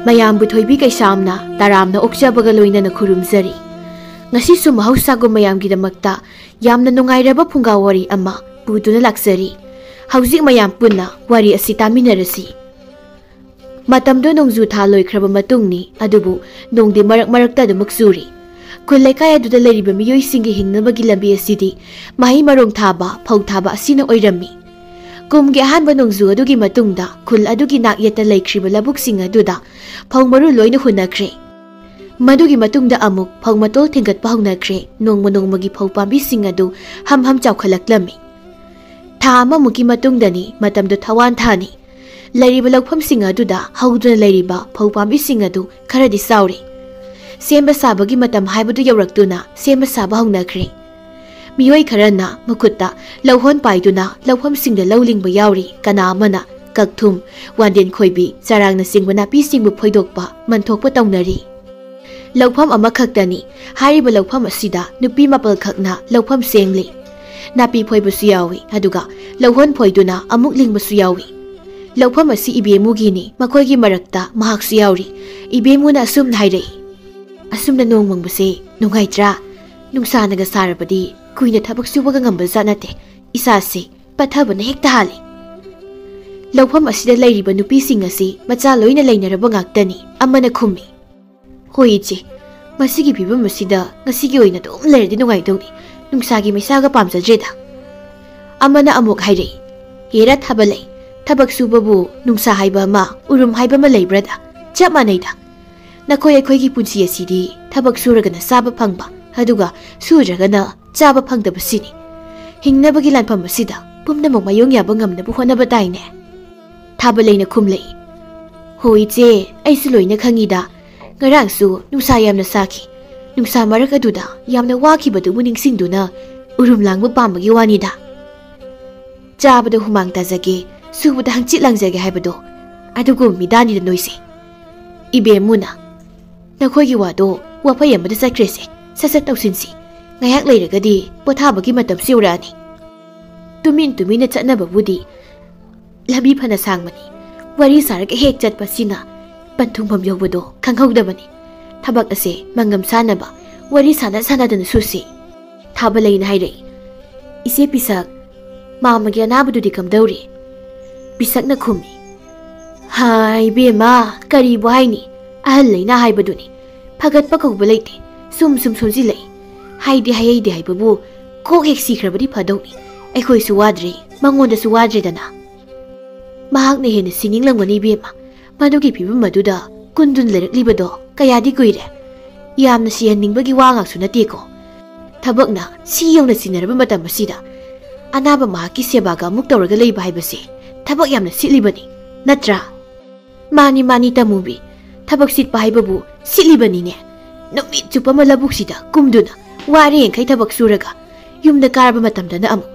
mayam buthoibi kaisamna taramna okjabaga loinana khurumjari ngasi su mahausa gu mayam gidamakta yamna nungairaba phunga wari ama puduna laksari hauzik mayam punna wari asi taminarasi matamdo nongju tha loikraba matungni adubu nongdi marak marakta dumuk suri khulai kai aduda leriba miyoi singi hingnabagi lambi asidi mahi marong thaba phau thaba asina oirami kumge hanba nongju adugi matungda khul adugi nak yeta laikriba labuk singa aduda phau maru loina hunakre madugi matungda amuk phau matol thengat pahnakre nongmagi phau pambi singa adu ham chawkhalaklami tha amamuki matungdani matamdo thawan thani leriba lokpham singa aduda hauduna leriba phau pambi singa adu kharadi sauri semba sabagi matam haibadu yawraktuna semba saba haunakre miyoi kharana makutta lauhon paiduna laupham singda lawlingba yauri kana amana kakthum wanden khoibi charangna singbana pi singbu phoidokpa manthokpa tawnari laupham amakhaktani hariba laupham asida nupi mapal khakna laupham sengli napi phoibasu yawi aduga lauhon phoiduna amuk lingbasu yawi laupham asi ibemugini makhoigi marakta mahaksu yauri ibemuna asum hairei asumna nongmangbase nungaitra nungsanaga sarabadi kuina thabak subaga ngamba janate isase pathabana hekta hali laupham asida leiriba nupi sing asi macha loina leinaraba ngaktani amana khumi hoiche masigi bibam asida ngasigi oina dum lerdi nungai doni nungsagi maisaga pamjadreda amana amuk hairei hera thabalai thabak subabu nungsa haiba ma urum haiba ma leibrada chap manaida nakoi akhoi punsi asidi thabak suragana saba phangba aduga suragana chaba phangdaba sini hingnabagi lanpham asida pumnamok mayong yaba ngamnabu honaba taine thabaleina khumlei hoiche aisu loina khangida ngarangsu nungsa yamna saki nungsa marak aduda yamna wakibadu muningsingduna urum langba pambagi wanida chabada humang tajage subada hangchit langjage haibado adugo midani da noise ibemuna nakhoigi wado wafai amada sakrese sasat tausinsi ngayak leiragadi pothabagi matam siurani tumina chatnaba budi labi phana sangmani wari saraka hek chatpa sina panthumpham yobado khanghaudabani thabak ase mangam sanaba wari sana dana susi thabaleina hairei ise pisak mamagi anabududi kamdauri bisakna khumi hai bema kari buhaini ahal leina haibaduni phagat pakauba leite sum somji lei haidi haidi haibabu kok hek sikrabadi phadoni akhoi su wadre mangonda su wadre dana mahak ne hene singing langwani bema madugi pibum maduda kundun lerak libado kayadi kuire yamna sihanningbagi wangak su nateko thabakna siyongna sinaraba matam asida anaba mahaki sebaga muk tawraga leiba haibase thabak yamna sitlibani natra mani tamubi thabak sitpa haibabu sitlibani ne numi chupa malabuk sida kumduna wari engkai thabak suraga yumda karaba matamdana amu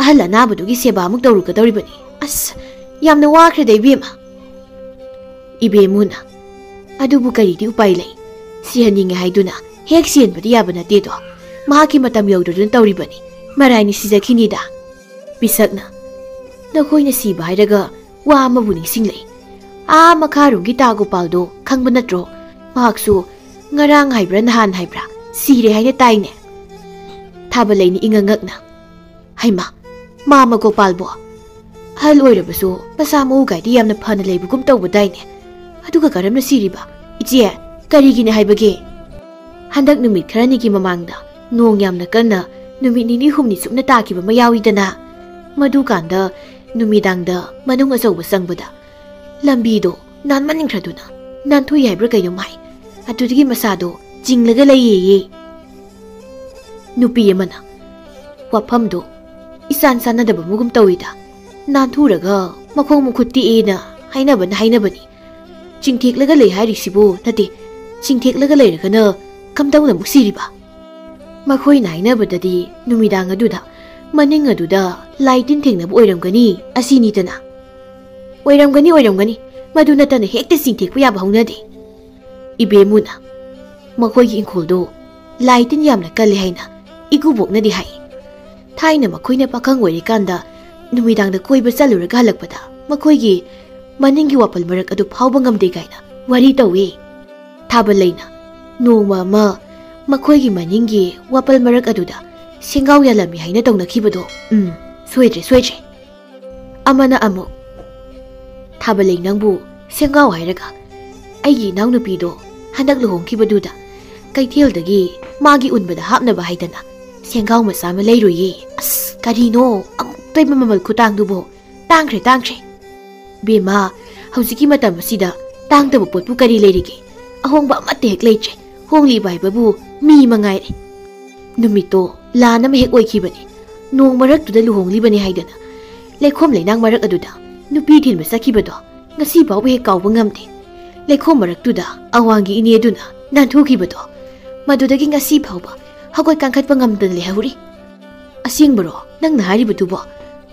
ahal anabadugi seba amuk tawruga dawribani as yamna wakhre dai bema ibemuna adubu karidi upai lei sihaninga haiduna hek sienbadi yabana tedo mahaki matam yawdudun tawribani maraini sijakhinida bisakna nakhoina siba hairaga wa amabu ningsinglei a makharungi tago paldo khangba natro mahaksu ngarang haibra nahan haibra sire haina taine thabaleini ingangakna haima mama gopalbo hal oirabasu pasamu gaidi yamna phana leibugum tawbadaine aduga karamna siriba ichie karigine haibage handak numit kharanigi mamangda nong yamna kanna numit nini humni sukna takiba mayawidana madu kanda numidangda manung asauba sangbada lambido nan maningkhraduna nan thu yaibra kaino mai atudigi masado jinglaga laiye nupi amana waphamdo isan sanadaba mugum tawida nan thuraga makhong mukhutti ena hainabani chingtheklaga lei hairisibu nate chingtheklaga leiragana kamdawna muksiriba makhoi nainabadadi numidang aduda maning aduda laitin thengnabu oiramgani asini tana oiramgani maduna tana hekta singthekpa yaba haunade ibemuna makhoigi ingkholdo laitin yamna kale haina iguboknadi hai thaina makhoina pakhang oirikanda numidangda koiba chaluraga halakpada makhoigi maningi wapal marak adu phawba ngamde gaina wari tawi. Thaba leina noma ma makhoi maningi wapal marak aduda singau yalami haina tawnakhibado soidre amana amu thaba leinangbu singau hairaga aigi naunupido handak luhongkibaduda kaithialdagi magi unbada hapnaba haidana singau masama leiruye as karino amutoi mamal khutangdubo tangkhre bema haujiki matam asida tangdaba potpu kari leirige ahongba amate hek leitre hongli baibabu mi mangai numito lana me hek oikhibani nong marak tuda luhonglibani haidana lekhom leinang marak aduda nupi thin masakibado ngasi baw he kawba ngamte lekhom marak tuda awangi ini aduna nanthukibado madudagi ngasi phawba hagoi kangkhatpa ngamdan lehuri asingbro nang na haributubo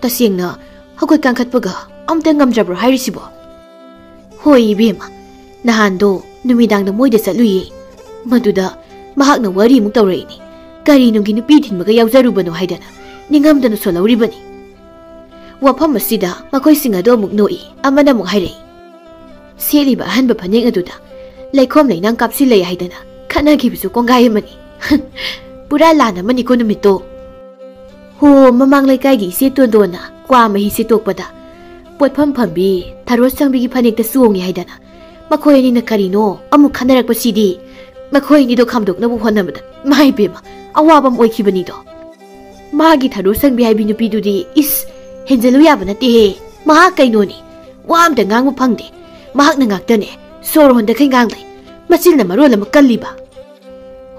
tasengna hagoi kangkhatpaga amta ngamjabro hairisibo hoi bema nahando numidangda moida chatluye maduda mahakna wari muk tawraini kari nungi nupi thinbaga yawjarubano haidana ningamdana solawribani wafam asida makhoi singado muk noi amana muk hairei seliba hanba phanek aduda leikhom leinang kapsilei haidana khanagibisu kongai mani pura lana mani ko numito ho mamang leikai gi se tondona kwa mahi se tokpada potpham phambi tharo sangbi gi phanek ta suongi haidana makhoi ni na karino amu khanarak pasidi makhoi ni do khamdok na bu honamada mai bema awabam oikhibani do magi tharo sangbi haibi nupi dudi is henjelu yabana te he maha kainoni wam da ngang phangde mahak na ngaktane sor honda khai ngang lai machil na marol am kalliba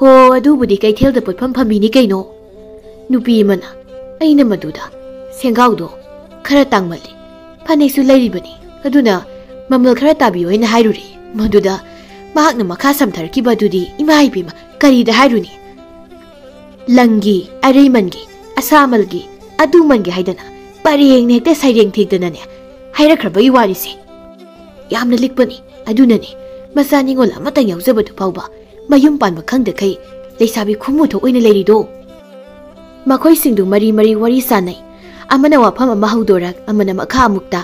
ho adu budi kai thel da potpham phami ni kaino nupi mana aina maduda sengau do khara tangmali phane su lairibani aduna mamal khara tabi oina hairuri maduda mahak na makha samthar ki badudi imai bima kari da hairuni langi areimangi asamalgi adumangi haidana pareng ne te saireng thigdana ne hairakhrabai warisi yamna likpani adunani masani ngol amata yaujabadu phawba mayum panba khangda khai leisabi khumu tho oina leirido makhoi singdu mari wari sanai amana wafam ama haudorak amana makha amukta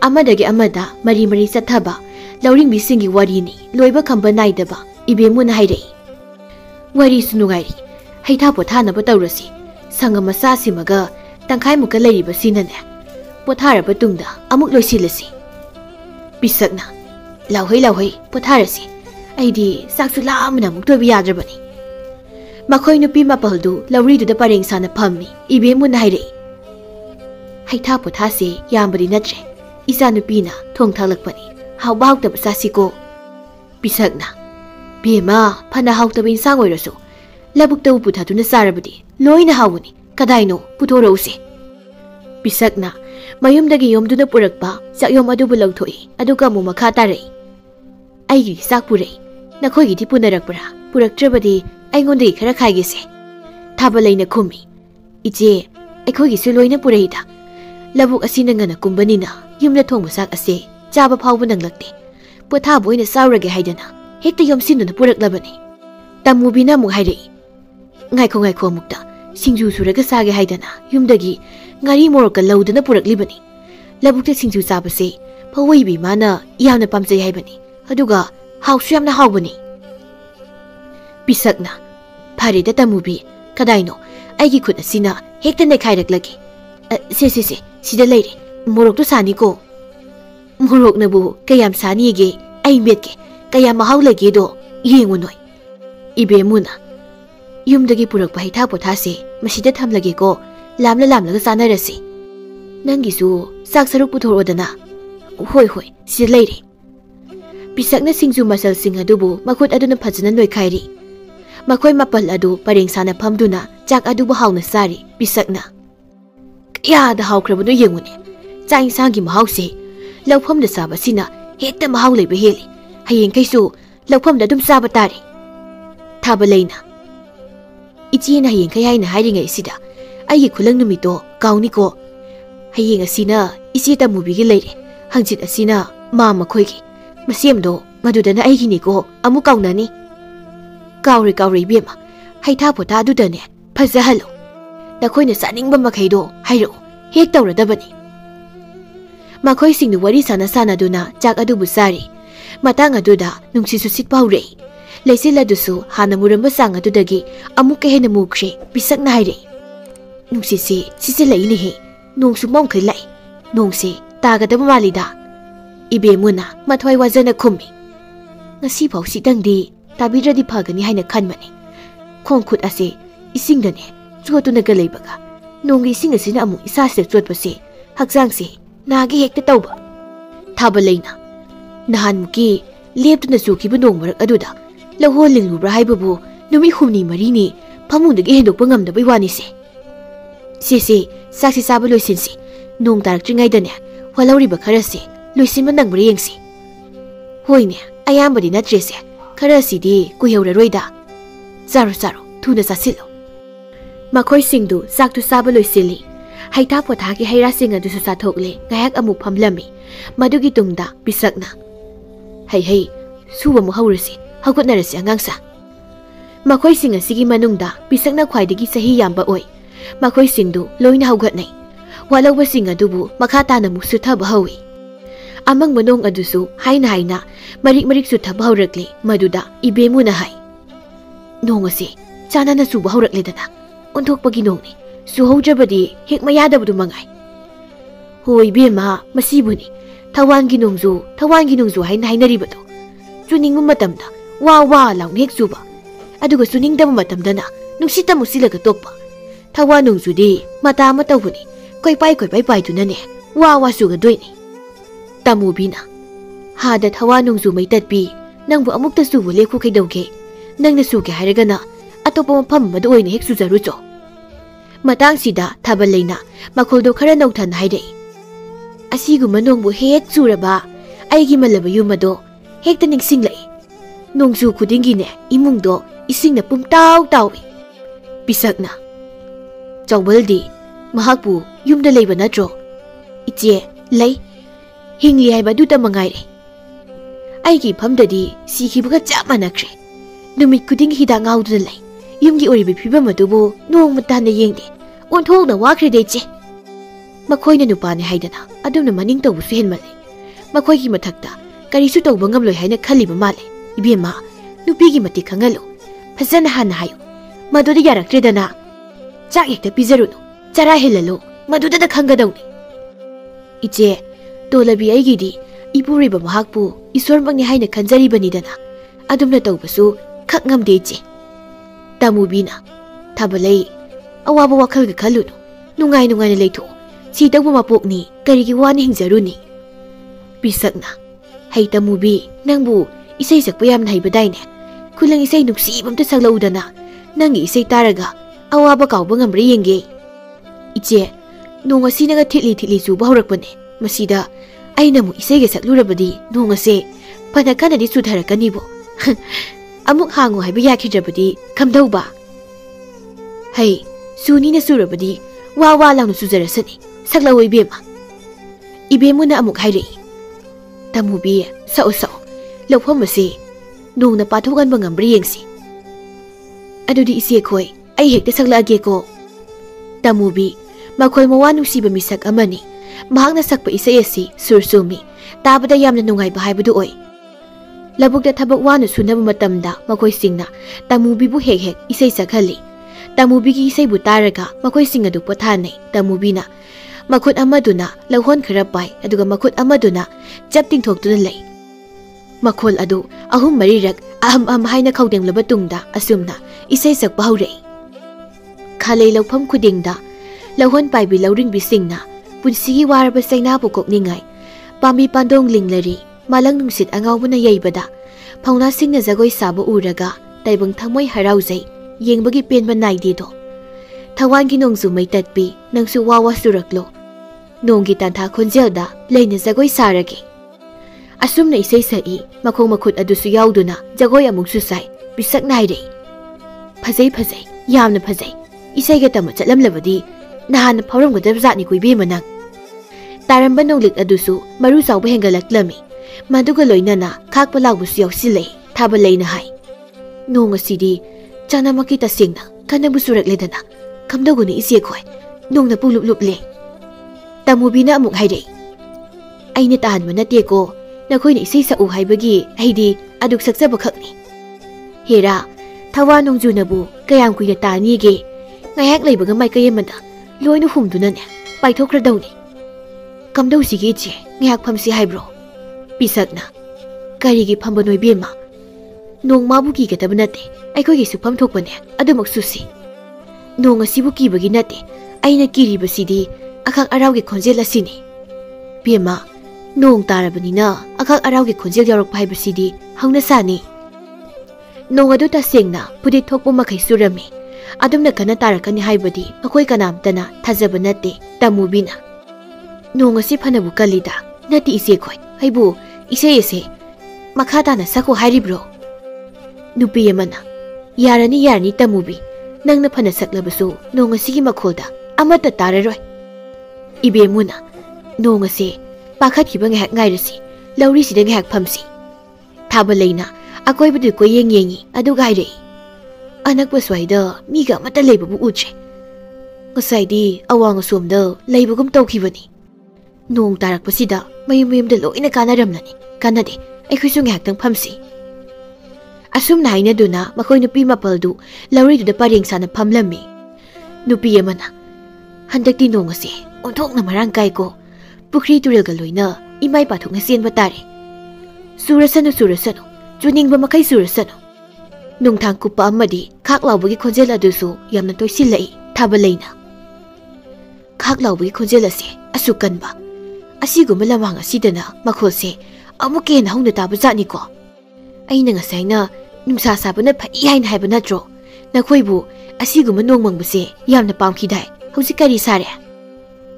amadagi amada mari chathaba lauring bisingi wari ni loiba khamba naidaba ibemuna hairei wari sunungairi haitha pothana ba tawrasi sangam masa simaga tangkhai muka leiriba sinane pothara batungda amuk loisilasi bisakna lauhei potharasi aidi saksula amna muk tobi yadrabani makhoi nupi mapaldu lauri du da pareng sana phammi ibemuna hairei haitha pothase yambari natre isa nupi na thong thalakpani hawbau ta basasiko bisakna bema phana hawta bin sang oirasu labuk taw puthaduna sarabadi loina hawuni kadaino puthorause bisakna mayumdagi yomduna purakpa sakyom adubu lawthoi aduga mu makha tarei aigi sakpurei nakhoi gi punarakpra puraktrabadi aingonde khara khaigese thabalaina khumi ije akhoi gi suloina pureida labuk asina ngana kumbanina yumna thongba sak ase chaba phawbu nanglakte potha boina saurage haidana hekta yomsinuna puraklabani tamubina mu hairei ngaikho mukta singju suraga sage haidana yumdagi ngari morokka lawdana puraklibani labukta singju sabase phawaibi mana yamna pamjai haibani aduga hausu yamna hawbani bisakna pharida tamubi kadaino aigi khut asina hekta nekhairak se sida leire morok to sani ko morok nabu kayam sani ge ai metke kayam mahau lage do yengunoi ibemuna yumdagi purak pai tha pothase masida thamlage ko lamla sanarasi nangisu sak saruk puthoro hoi sida leire bisakna singju masal sing adubu makhut aduna phajana loi khairi makhoi mapal adu pareng sana phamduna chak adubu hauna sari bisakna ya da hawkrabunu yengune chai sangi mahause lawpham da sabasina heta mahaw leibe heli hayeng kaisu lawpham da dum saba tari thabaleina ichi na hayeng kai haina hairingai sida ai khulang numito kauni ko hayeng asina ichi ta mubi gi leire hangjit asina ma makhoi gi masiamdo madudana ai gi ni ko amu kaunani kauri bema haitha phota du dane phajahalo nakhoi saningba makhaido hairo hek tawradabani makhoi singnu wari sana duna chak adubu sari Matang aduda nungsisu sitpa haurai. Leisil adusu hana muramba sang adudagi amuk hena mukre bisak na haire. Nungsisi sisilai ni he. Nongsu mongkai lai. Nongse tagadaba malida. Ibemuna mathwai wazana khumi. Ngasi phau sidangdi tabidradi phagani haina khanmani. Khongkhut ase isingdane chuatuna ga leibaga. Nongi ising asina amu isa se chotpase hakjang se nagi hekta tauba. Thaba leina. Nahan muki leptuna chukiba nongmarak aduda. Lahol linglubra haibabu numi humni marini phamungdagi hendokpa ngamdabai wani se. Se saksi saba loisinsi. Nong taraktringaidane walauriba kharase loisinba nangbra yengsi. Hoine ayambadi natrese kharasidi kuihuraroida. Zaro thuna sasilo. Makhoi singdu saktu saba loisili. Haita pothagi haira sing adu sathokle ngayak amu phamlami. Madugi tungda bisakna. Hei suba mu haurasi hagotnarasi angangsa. Makhoi sing asigi manungda bisakna khwaidagi sahi yamba oi. Makhoi singdu loina haugatnai. Walauba sing adubu makata na musuthaba hawi. Amang manong adusu haina marik suthaba haurakli maduda ibemuna hai. Nongasi chana na suba haurakledana. Onthokpagi nongni suhaudrabadi hek mayadabdu mangai. Hoi bema masibuni thawangi nongzu hainaribado. Chuningu matamda wa laung hek suba. Aduga suningdaba matamdana nungsita musilaga tokpa. Thawa nongzudi mata ama tawbuni. Koi pai paidunane wa suga doini. Tamubina hada thawa nongzu mai tatpi nangbu amukta subu lekhu kaidauge. Nangna suge hairagana atopa mafam madu oina hek suzarucho. Matang sida thaba leina makholdo khara nongthan haidai. Asiguma nongbu hek suraba aigi malaba yumado hekta ningsinglai. Nongzu khudingine imungdo isingna pumtaw tawi. Bisakna chawbaldi mahakbu yumda leiba natro. Iche lei hingli haiba duta mangaire. Aigi phamdadi sikhibaga chap manakre. Numit kuding hidang ngauduna lei. Yumgi oribi phibam adubu nong matana yengde. Onthokna wakre deche. Makhoina nupane haidana adumna maning tawbusu henmale. Makhoigi mathakta karisu tawba ngamloi haina khaliba male. Ibema nupigi mati khangalo. Phajana hana hayo. Madudi yarakredana. Chak hekta pizaruno. Chara helalo. Madudada khangadawni. Iche tolabi aigidi ipuriba mahakpu isormangni haina khanjaribanidana. Adumna tawbasu khak ngamde iche. Tamubina thabalai awaba wakhalga khalunu. Nungai na leitho. Si tawba mapokni karigi wani hingjaruni. Bisakna hai tamubi nangbu isai sakpa yamna haibadaine. Kulang isai nupsi bamta saglaudana. Nangi isai taraga awaba kawba ngamra yenge. Iche nonga sinaga thitli suba haurakpane. Masida aina mu isai ga saklurabadi nonga se panakana di sudharakanibo. Amuk hangu haiba yakhijabadi kamdauba. Hai suni na surabadi wa launu suzarasani saklawoi bema. Ibemuna amuk hairei. Tamubi sao lawpham ase nongna pathogan bangambra yengsi. Adudi ise khoi ai hekta saklage ko. Tamubi makhol mawa nungsiba misak amani. Mahakna sakpa isai asi sursumi tabada yamna nungaiba haibadu oi. Labukda thabak wana sunaba matamda makhoi singna tamubibu hek isai sakhali. Tamubigi isai bu taraga makhoi singa du pothanai. Tamubina makhut amaduna lawhon khara pai aduga makhut amaduna chapting thoktuna lei. Makhol adu ahum marirak aham haina khawdemlaba tungda asumna isai sakpa haurei. Khalei lawpham khudingda lawhon paibi lawring bisingna punsigi waraba saina bu kokningai pami pandong linglari malang nungsit angawbuna yaibada phauna singna jagoi saba uraga taibang thamoi harauzai yengbagi penba naidedo. Thawangi nongzu mai tatpi nangsu wawa suraklo. Nonggi tantha khonjelda leina jagoi sarage. Asumna isai sai makhong makhut adusu yauduna jagoi amuk susai bisak nairei. Phajai yamna phajai. Isai ga tama chatlamlabadi nahan phauramgadab zatni kuibe manang. Taramba nonglik adusu maru chawba hengalaklami. Maduga loinana khakpa lawbusu yausilei thaba leina hai. Nong asidi chana makita singna kanabu surakledana kamdoguni ise khoi nongna pulup le. Tamubina amuk hairei. Aina tahanba nate ko नखोइना इसै सकउ हाइबगी अहिदी अदुक सक्जब खकनी हेरा थवा नोंजुनबु कयाम कुइना तानीगे ngayak leibaga mai kayemana loinu humdunane paithokradauni kamdau sigi che ngayak phamsi haibro pisakna karigi phamba noi bema nongma bu ki gadaba nate aikoi gi supham thokpane adumak susi nong asibu ki bagi nate aina kiri basidi akhak arau gi khonjel asini bema nong tarabani na akhak arau gi khonjel yarok phai basidi hangna sani nong adu ta sengna pudi thokpo makhai surami adumna kana tarakani haibadi akoi kanam tana thajaba nate tamubina nong asi phanabu kalida nati ise khoi haibu ise ise makhata na sako hairibro nupi yamana yarani tamubi nangna phana saklabasu nong asi gi makholda amata tararoi ibe muna nong ase pakhat kiba ngahak ngairasi lauri sida ngahak phamsi thaba leina akoi budu ko yengi adu gaire anak paswaida miga mata leibabu uche ngasaidi awang somda leibugum tawkhibani nong tarak pasida mayum da loina kanaramlani kanade aikhusu ngahak tang phamsi asum naina duna makoi nupi mapaldu lauri du da pareng sana phamlami nupi yamana handakti nong ase onthok na marang kai ko pukri turel ga loina imai pathuk na sen batare surasanu chuning ba makai surasanu nung thang kupa amadi khak lawbagi khonjel adusu yamna toisilai thaba leina khak lawbagi khonjel ase asukanba asiguma lamang asidana makhose amuke na hongna taba jani ko aina ngasaina numsa sabana phai hain haiba natro nakhoibu asiguma nong mangbase yamna pamkhidai hausi kari sare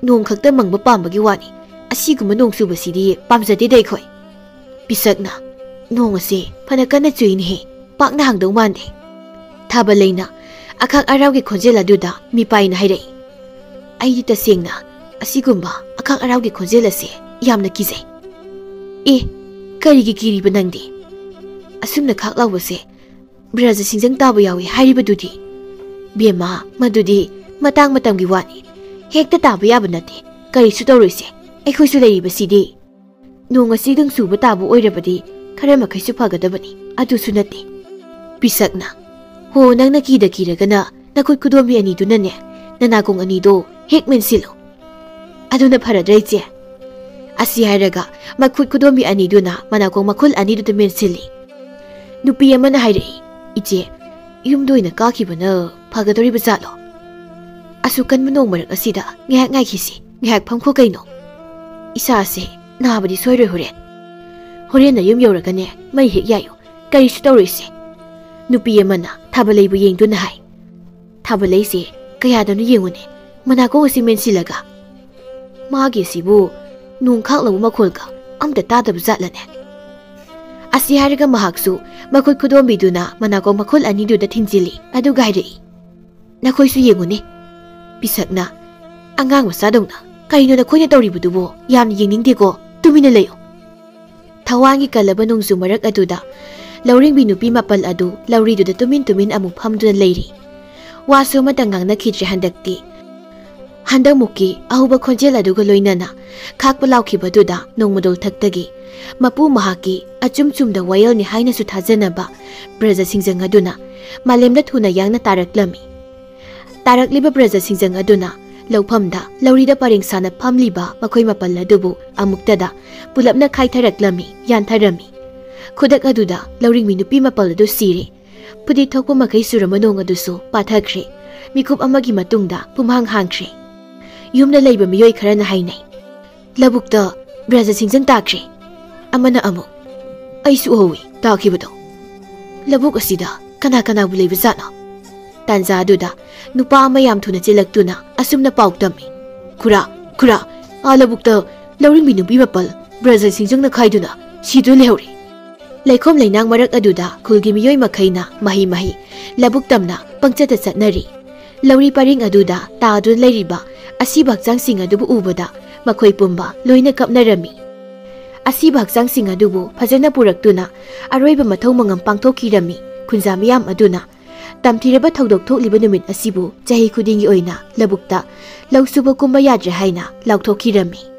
nong khakta mangba pambagi wani asiguma nong subasidi pamjade dai khoi pisakna nong ase phana kana chuini he pakna hangdau mande thaba leina akhak arau gi khonjel aduda mi paina hairei aidi ta sengna asigumba akhak arau gi khonjel ase yamna kizai e kari gi kiri banangdi asumna khak lawbase braja singjang tabu yawi hairibadudi bema madudi matang gi wani hekta tabu yaba nate kari su tawroise aikhoi su leibasidi nong asidang suba tabu oirabadi khara makai su phagadabani adu su nate pisakna ho nangna kida kiragana nakut kudomi ani dunane nanakong ani do hekmen silo aduna pharadrai che asi hairaga makut kudomi ani duna manakong makhul ani du men sili nupi amana hairei iche yumdoina kakibana phagadori bazalo asukan manong marak asida ngahak ngai khisi ngahak phamkho kaino isa se nabadi soiroi horen na yum yoragane mai hek yayo kari su tawroise nupi amana thabalei bu yengduna hai thabalei se kaya danu yengune manako simen silaga magi sibu nung khak labu makholka amta tadab zatlane asi hariga mahaksu makhol khudom biduna manako makhol ani du da thinjili adu gairei nakhoi su yengune pisakna angang wasadongna kaino na khoina tawribudubo yamni yengningdego tumina leyo thawangi kalaba nungsu marak aduda lauring bi nupi mapal adu lauri du da tumin amuk phamduna leiri waso matangang na khitri handakti handamuki ahuba khonjel adu ga loinana khakpa laukhiba da nongmodol thaktagi mapu mahaki achum da wayal ni haina su thajanaba braja singjang aduna malemda thuna yangna taraklami tarakliba braja singjang aduna lawphamda laurida pareng sana phamliba makhoi mapal adubu amuktada pulapna khaitharaklami yantharami खुदक अदुदा लौरिंग मी नुपी मपल अदु सिरे पुदि थोकपा मखै सुरमनोंग अदुसु पाथाख्रे मिखुप अमगी मतुंगदा पुमहांग हांख्रे युमना लैबा मियोय खरना हाइनै लबुक्ता ब्राजा सिंजंग ताख्रे अमना अमु ऐसु होwi ताखिबदो लबुक असिदा कना बु लैबा जाना तांजा अदुदा नुपा अमा याम थुना चिलक्तुना असुमना पाउक्तमी खुरा आ लबुक्ता लौरिंग मी नुपी मपल ब्राजा सिंजंगना खाइदुना सिदु लेहौरी Laikom lainang marak aduda khulgi miyoy makhaina mahi labuk tamna pangchata chatnari lauri paring aduda ta adun leiriba asi bakjang sing adubu ubada makhoi pumba loina kapnarami asi bakjang sing adubu phajana puraktuna aroiba mathau mangam pangthokirami khunja miyam aduna tamthiraba thodok thokliba numit asibu chahi khudingi oina labukta lausuba kumba yadra haina lauthokirami